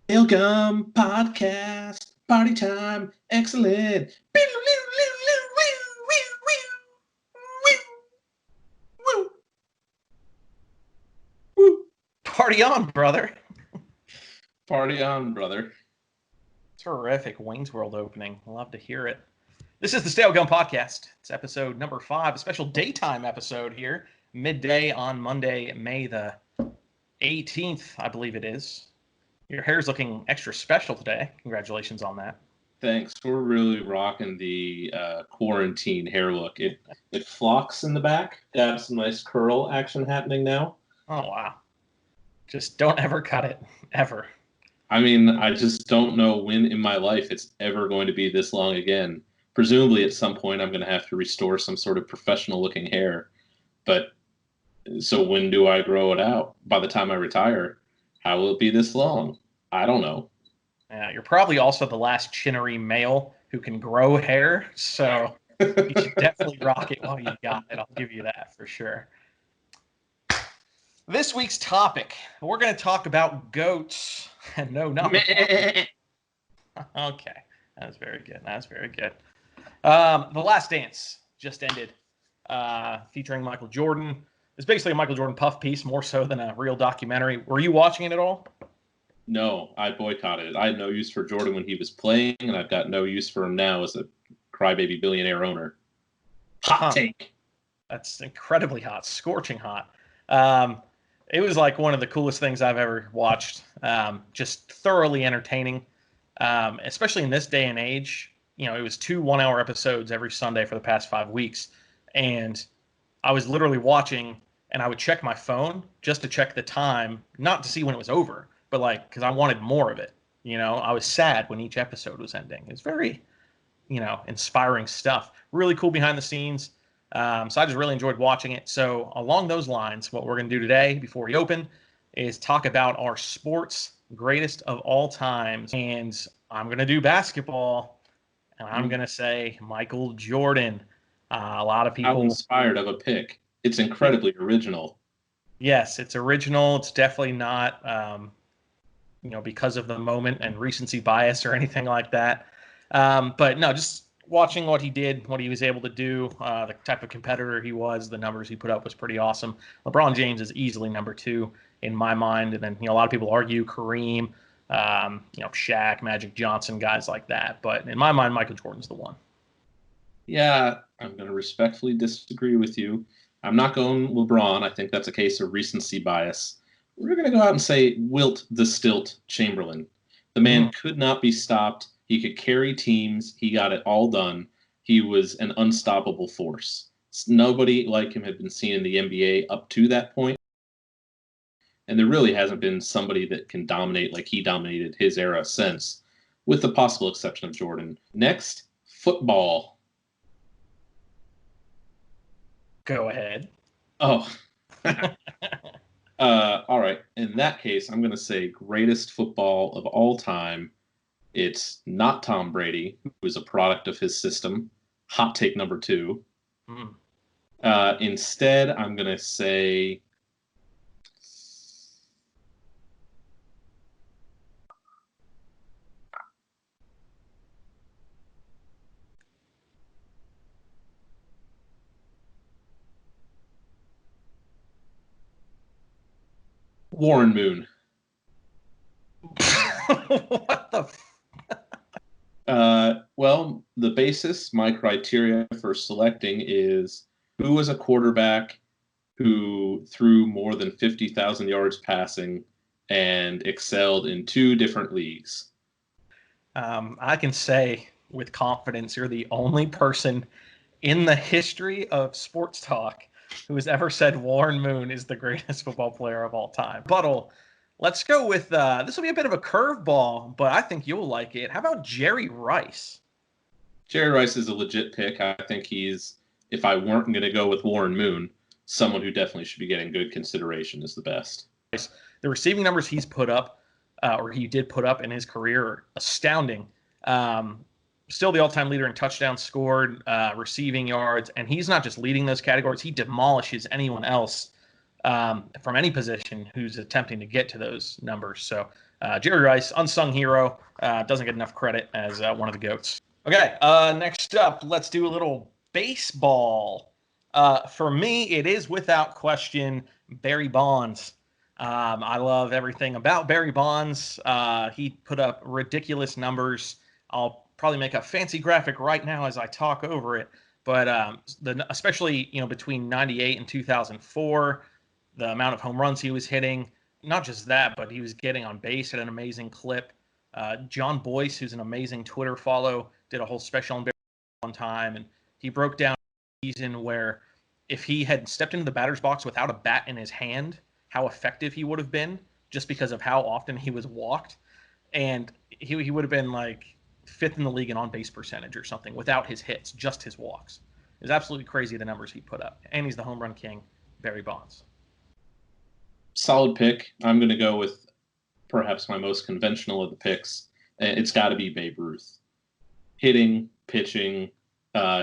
Welcome podcast, party time, excellent. Party on, brother. Party on, brother. Terrific Wayne's World opening. Love to hear it. This is the Stale Gun Podcast. It's episode number 5, a special daytime episode here, midday on Monday, May the 18th, I believe it is. Your hair's looking extra special today. Congratulations on that. Thanks. We're really rocking the quarantine hair look. It flocks in the back. Got some nice curl action happening now. Oh, wow. Just don't ever cut it. Ever. I mean, I just don't know when in my life it's ever going to be this long again. Presumably at some point I'm going to have to restore some sort of professional looking hair. But so when do I grow it out? By the time I retire, how will it be this long? I don't know. Yeah, you're probably also the last chinnery male who can grow hair, so you should definitely rock it while you got it. I'll give you that for sure. This week's topic, we're going to talk about goats. No, not okay. That's very good. That's very good. The Last Dance just ended, featuring Michael Jordan. It's basically a Michael Jordan puff piece, more so than a real documentary. Were you watching it at all? No, I boycotted it. I had no use for Jordan when he was playing, and I've got no use for him now as a crybaby billionaire owner. Hot take. That's incredibly hot, scorching hot. It was like one of the coolest things I've ever watched. Just thoroughly entertaining, especially in this day and age. You know, it was 2 one-hour episodes every Sunday for the past 5 weeks, and I was literally watching, and I would check my phone just to check the time, not to see when it was over, but like because I wanted more of it. You know, I was sad when each episode was ending. It's very, inspiring stuff. Really cool behind the scenes. So I just really enjoyed watching it. So along those lines, what we're going to do today before we open is talk about our sports greatest of all times. And I'm going to do basketball, and I'm going to say Michael Jordan. A lot of people... How inspired of a pick. It's incredibly original. Yes, it's original. It's definitely not, because of the moment and recency bias or anything like that. But no, just watching what he did, what he was able to do, the type of competitor he was, the numbers he put up was pretty awesome. LeBron James is easily number 2 in my mind. And then, a lot of people argue Kareem, Shaq, Magic Johnson, guys like that. But in my mind, Michael Jordan's the one. Yeah, I'm going to respectfully disagree with you. I'm not going LeBron. I think that's a case of recency bias. We're going to go out and say Wilt the Stilt Chamberlain. The man could not be stopped. He could carry teams. He got it all done. He was an unstoppable force. Nobody like him had been seen in the NBA up to that point. And there really hasn't been somebody that can dominate like he dominated his era since, with the possible exception of Jordan. Next, football. Go ahead. Oh. All right. In that case, I'm going to say greatest football of all time. It's not Tom Brady, who is a product of his system. Hot take number 2. Instead, I'm going to say... Warren Moon. What the... Well, the basis, my criteria for selecting is who was a quarterback who threw more than 50,000 yards passing and excelled in 2 different leagues. I can say with confidence you're the only person in the history of sports talk who has ever said Warren Moon is the greatest football player of all time. Buttle, let's go with, this will be a bit of a curveball, but I think you'll like it. How about Jerry Rice? Jerry Rice is a legit pick. I think he's, if I weren't going to go with Warren Moon, someone who definitely should be getting good consideration is the best. The receiving numbers he's put up, or he did put up in his career, are astounding. Still the all-time leader in touchdowns scored, receiving yards, and he's not just leading those categories. He demolishes anyone else from any position who's attempting to get to those numbers. So Jerry Rice, unsung hero, doesn't get enough credit as one of the GOATs. Okay, next up, let's do a little baseball. For me, it is without question Barry Bonds. I love everything about Barry Bonds. He put up ridiculous numbers. I'll probably make a fancy graphic right now as I talk over it. But especially between '98 and 2004, the amount of home runs he was hitting. Not just that, but he was getting on base at an amazing clip. John Boyce, who's an amazing Twitter follow, did a whole special on Barry one time, and he broke down a season where if he had stepped into the batter's box without a bat in his hand, how effective he would have been just because of how often he was walked. And he would have been like fifth in the league in on-base percentage or something without his hits, just his walks. It's absolutely crazy the numbers he put up. And he's the home run king, Barry Bonds. Solid pick. I'm going to go with perhaps my most conventional of the picks. It's got to be Babe Ruth. Hitting, pitching,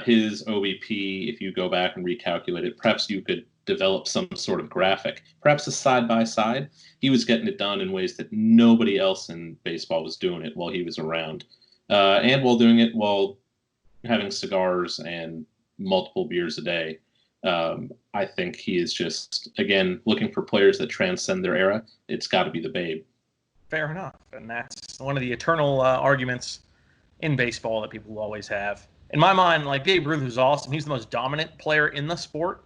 his OBP, if you go back and recalculate it, perhaps you could develop some sort of graphic, perhaps a side-by-side. He was getting it done in ways that nobody else in baseball was doing it while he was around. And while doing it while having cigars and multiple beers a day. I think he is just, again, looking for players that transcend their era. It's got to be the Babe. Fair enough. And that's one of the eternal arguments in baseball that people will always have. In my mind, like Babe Ruth was awesome. He's the most dominant player in the sport.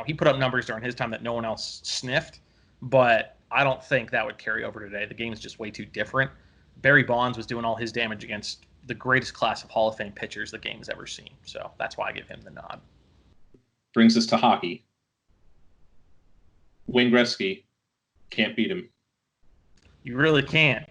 He put up numbers during his time that no one else sniffed, but I don't think that would carry over today. The game is just way too different. Barry Bonds was doing all his damage against the greatest class of Hall of Fame pitchers the game has ever seen. So that's why I give him the nod. Brings us to hockey. Wayne Gretzky, can't beat him. You really can't.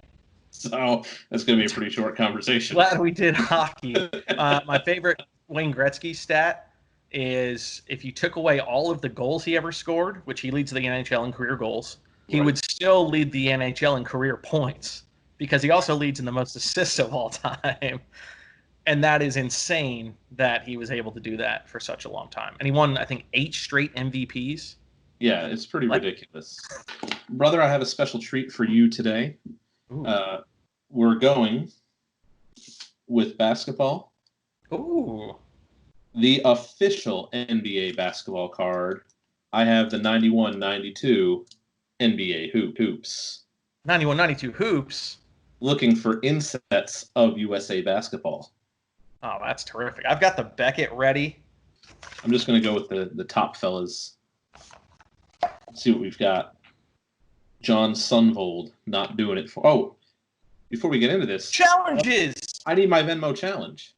So that's going to be a pretty short conversation. Glad we did hockey. My favorite Wayne Gretzky stat is if you took away all of the goals he ever scored, which he leads the NHL in career goals, he would still lead the NHL in career points because he also leads in the most assists of all time. And that is insane that he was able to do that for such a long time. And he won, I think, 8 straight MVPs. Yeah, it's pretty ridiculous. Brother, I have a special treat for you today. We're going with basketball. Ooh. The official NBA basketball card. I have the 91-92 NBA hoops. 91-92 hoops? Looking for insets of USA basketball. Oh, that's terrific. I've got the Beckett ready. I'm just going to go with the top fellas. Let's see what we've got. John Sunvold not doing it for... Oh, before we get into this... Challenges! I need my Venmo challenge.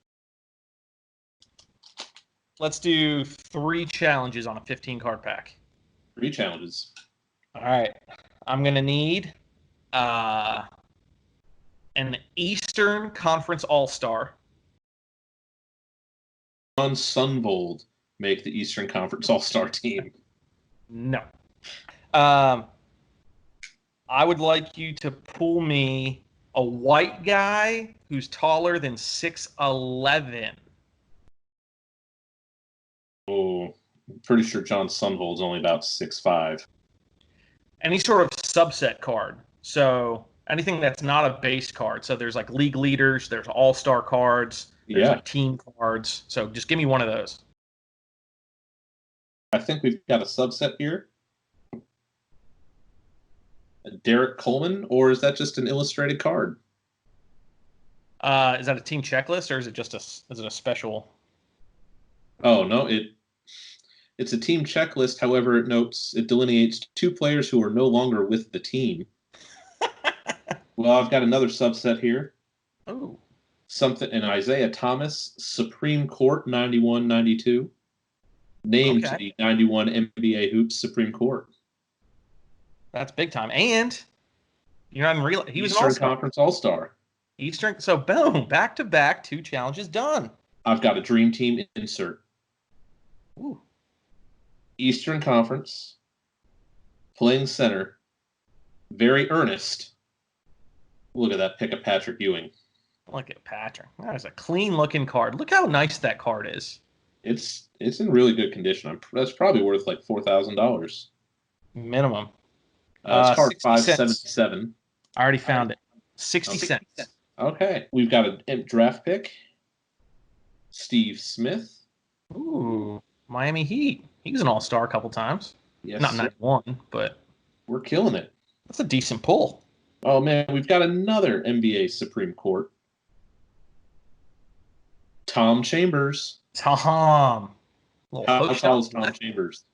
Let's do 3 challenges on a 15-card pack. 3 challenges. All right. I'm going to need an Eastern Conference All-Star. John Sunvold make the Eastern Conference All-Star team. No. I would like you to pull me a white guy who's taller than 6'11". Oh, I'm pretty sure John Sunvold's only about 6'5". Any sort of subset card. So anything that's not a base card. So there's like league leaders, there's all-star cards, there's like team cards. So just give me one of those. I think we've got a subset here. Derek Coleman, or is that just an illustrated card? Is that a team checklist, or is it just a special? Oh no, it's a team checklist. However, it delineates 2 players who are no longer with the team. Well, I've got another subset here. Oh, something in Isaiah Thomas, Supreme Court 91-92, named to the 91 NBA Hoops Supreme Court. That's big time. And you're not even real. He was Eastern an all-star. Conference All-Star. Eastern. So boom, back to back, 2 challenges done. I've got a Dream Team insert. Ooh. Eastern Conference, playing center, very earnest. Look at that pick of Patrick Ewing. Look at Patrick. That is a clean-looking card. Look how nice that card is. It's in really good condition. That's probably worth like $4,000. Minimum. It's card 577. I already found it. Oh, 60 cents. Okay. We've got a draft pick. Steve Smith. Ooh, Miami Heat. He was an all-star a couple times. Yes, Not sir. 91, but We're killing it. that's a decent pull. Oh, man. We've got another NBA Supreme Court. Tom Chambers. Tom. Little How hook tall shot. is Tom Chambers?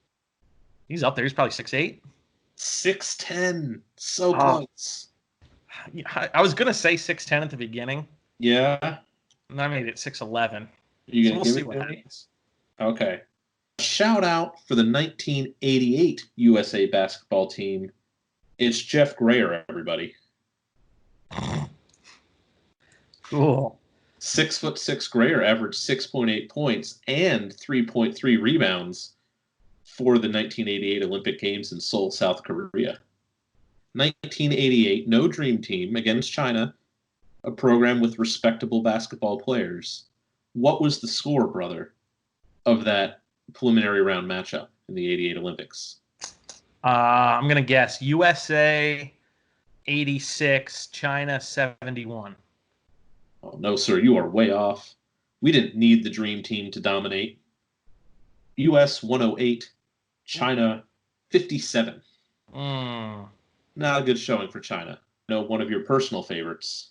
He's up there. He's probably 6'8". 6'10". So Oh. close. I was going to say 6'10" at the beginning, Yeah. and I made it 6'11". You So gonna we'll give see it what to me? happens. Okay. Shout out for the 1988 USA basketball team. It's Jeff Grayer, everybody. Cool. 6'6" Grayer averaged 6.8 points and 3.3 rebounds for the 1988 Olympic Games in Seoul, South Korea. 1988, no dream team against China, a program with respectable basketball players. What was the score, brother, of that preliminary round matchup in the 88 Olympics? I'm going to guess USA 86, China 71. Oh, no, sir, you are way off. We didn't need the dream team to dominate. US 108, China 57. Mm. Not a good showing for China. No, one of your personal favorites,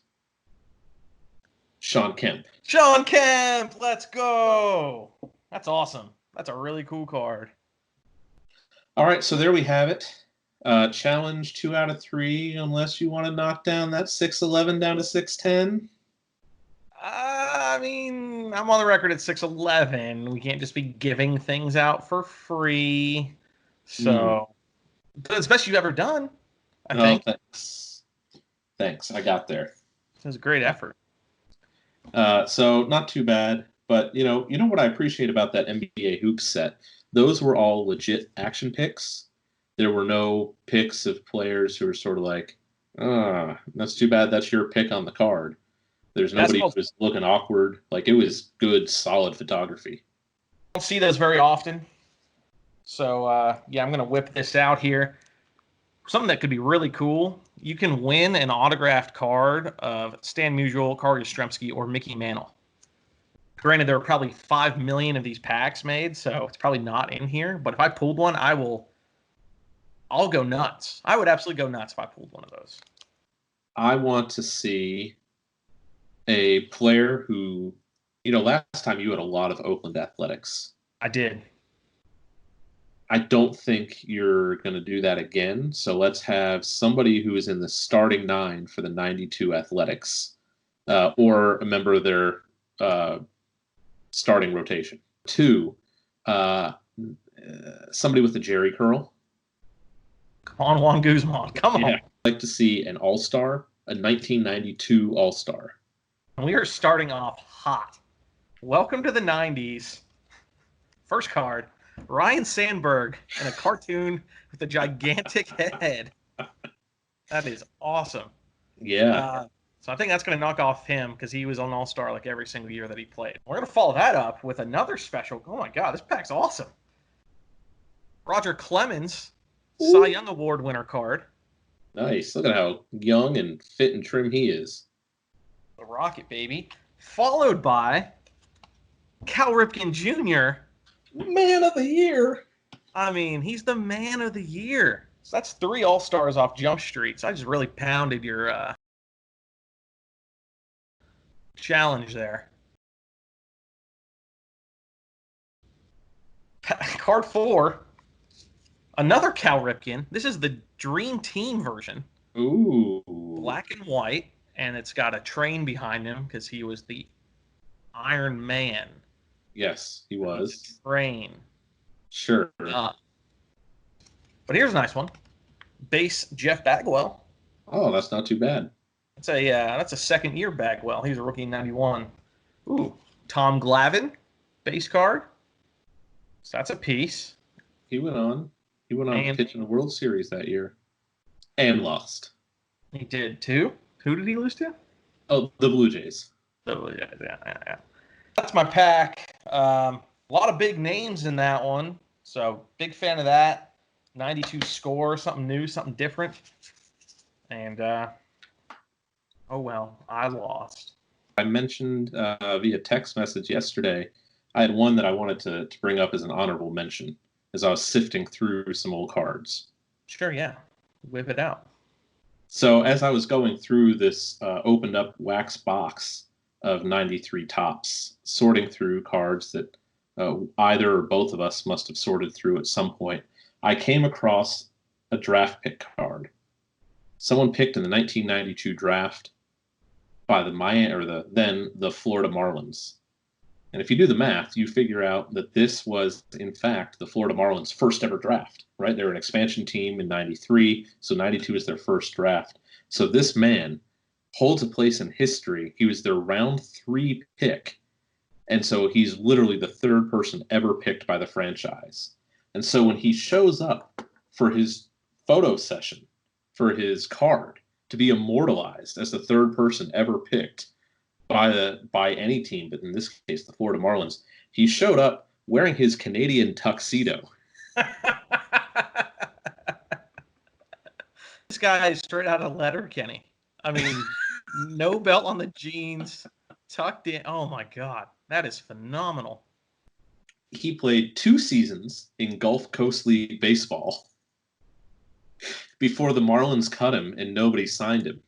Shawn Kemp. Shawn Kemp, let's go. That's awesome. That's a really cool card. All right, so there we have it. Challenge 2 out of 3, unless you want to knock down that 6'11" down to 6'10". I mean, I'm on the record at 6'11". We can't just be giving things out for free. So, it's the best you've ever done, I think. Thanks. I got there. It was a great effort. So not too bad, but you know what I appreciate about that NBA Hoops set? Those were all legit action picks. There were no picks of players who were sort of like, that's too bad. That's your pick on the card. There's nobody who was looking awkward. Like, it was good, solid photography. I don't see those very often. So, yeah, I'm going to whip this out here. Something that could be really cool. You can win an autographed card of Stan Musial, Carl Yastrzemski, or Mickey Mantle. Granted, there are probably 5 million of these packs made, so it's probably not in here. But if I pulled one, I'll go nuts. I would absolutely go nuts if I pulled one of those. I want to see a player who, last time you had a lot of Oakland Athletics. I did. I don't think you're going to do that again. So let's have somebody who is in the starting 9 for the 92 Athletics, or a member of their starting rotation. 2, somebody with a Jerry curl. Come on, Juan Guzman. Come on. I'd like to see an All-Star, a 1992 All-Star. We are starting off hot. Welcome to the 90s. First card, Ryan Sandberg in a cartoon with a gigantic head. That is awesome. Yeah. So I think that's going to knock off him because he was on All-Star like every single year that he played. We're going to follow that up with another special. Oh, my God, this pack's awesome. Roger Clemens, Cy Young Award winner card. Nice. Look at how young and fit and trim he is. The Rocket, baby. Followed by Cal Ripken Jr. Man of the year. I mean, he's the man of the year. So that's 3 All-Stars off Jump Street. So I just really pounded your challenge there. Card 4. Another Cal Ripken. This is the Dream Team version. Ooh. Black and white. And it's got a train behind him because he was the Iron Man. Yes, he was. Train. Sure. But here's a nice one. Base Jeff Bagwell. Oh, that's not too bad. That's a second-year Bagwell. He was a rookie in 91. Ooh. Tom Glavine. Base card. So that's a piece. He went on to pitch in the World Series that year. And lost. He did, too. Who did he lose to? Oh, the Blue Jays. Yeah. That's my pack. A lot of big names in that one. So, big fan of that. 92 score, something new, something different. And Oh well, I lost. I mentioned via text message yesterday, I had one that I wanted to bring up as an honorable mention as I was sifting through some old cards. Sure, yeah. Whip it out. So as I was going through this opened up wax box of 93 tops, sorting through cards that either or both of us must have sorted through at some point, I came across a draft pick card. Someone picked in the 1992 draft by the Miami or the Florida Marlins. And if you do the math, you figure out that this was, in fact, the Florida Marlins' first ever draft, right? They were an expansion team in 93, so 92 is their first draft. So this man holds a place in history. He was their round 3 pick. And so he's literally the third person ever picked by the franchise. And so when he shows up for his photo session, for his card, to be immortalized as the third person ever picked by any team, but in this case the Florida Marlins, he showed up wearing his Canadian tuxedo. This guy is straight out of Letterkenny. I mean, no belt on the jeans, tucked in. Oh my God, that is phenomenal. He played 2 seasons in Gulf Coast League baseball before the Marlins cut him and nobody signed him.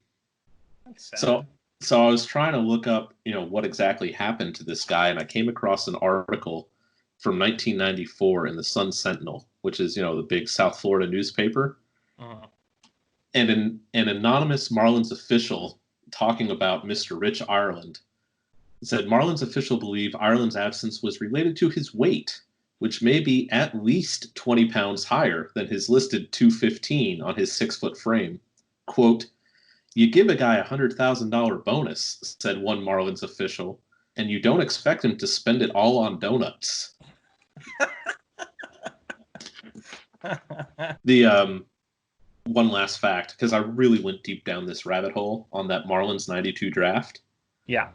That's sad. So I was trying to look up, what exactly happened to this guy, and I came across an article from 1994 in the Sun Sentinel, which is, the big South Florida newspaper. Uh-huh. And an anonymous Marlins official talking about Mr. Rich Ireland said Marlins official believe Ireland's absence was related to his weight, which may be at least 20 pounds higher than his listed 215 on his 6-foot frame. Quote, "You give a guy $100,000 bonus," said one Marlins official, "and you don't expect him to spend it all on donuts." The one last fact, because I really went deep down this rabbit hole on that Marlins 92 draft. Yeah.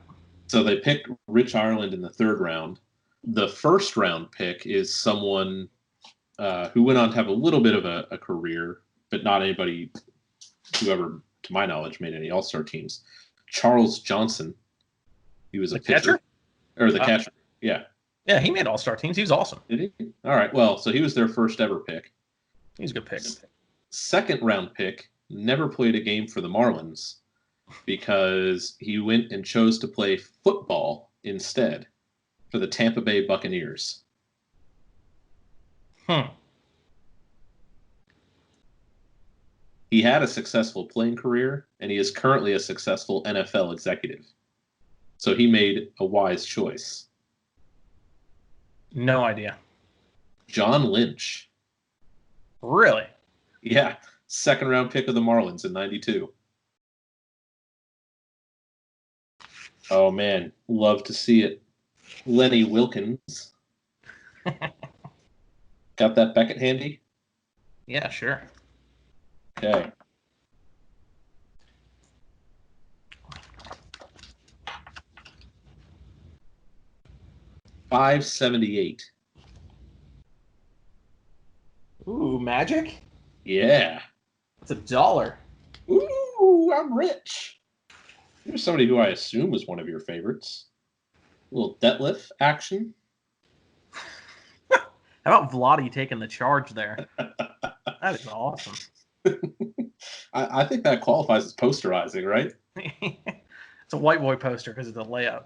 So they picked Rich Ireland in the 3rd round. The 1st round pick is someone who went on to have a little bit of a career, but not anybody who ever, to my knowledge, made any All-Star teams. Charles Johnson. He was a pitcher. Catcher? Or the catcher. Yeah. Yeah, he made All-Star teams. He was awesome. Did he? All right. Well, so he was their first ever pick. He was a good pick. 2nd round pick, never played a game for the Marlins because he went and chose to play football instead for the Tampa Bay Buccaneers. He had a successful playing career, and he is currently a successful NFL executive. So he made a wise choice. No idea. John Lynch. Really? Yeah, 2nd round pick of the Marlins in 92. Oh, man, love to see it. Lenny Wilkins. Got that Beckett handy? Yeah, sure. Okay. $5.78. Ooh, Magic? Yeah. It's $1. Ooh, I'm rich. Here's somebody who I assume was one of your favorites. A little Detlef action. How about Vladi taking the charge there? That is awesome. I think that qualifies as posterizing, right? It's a white boy poster because it's a layup.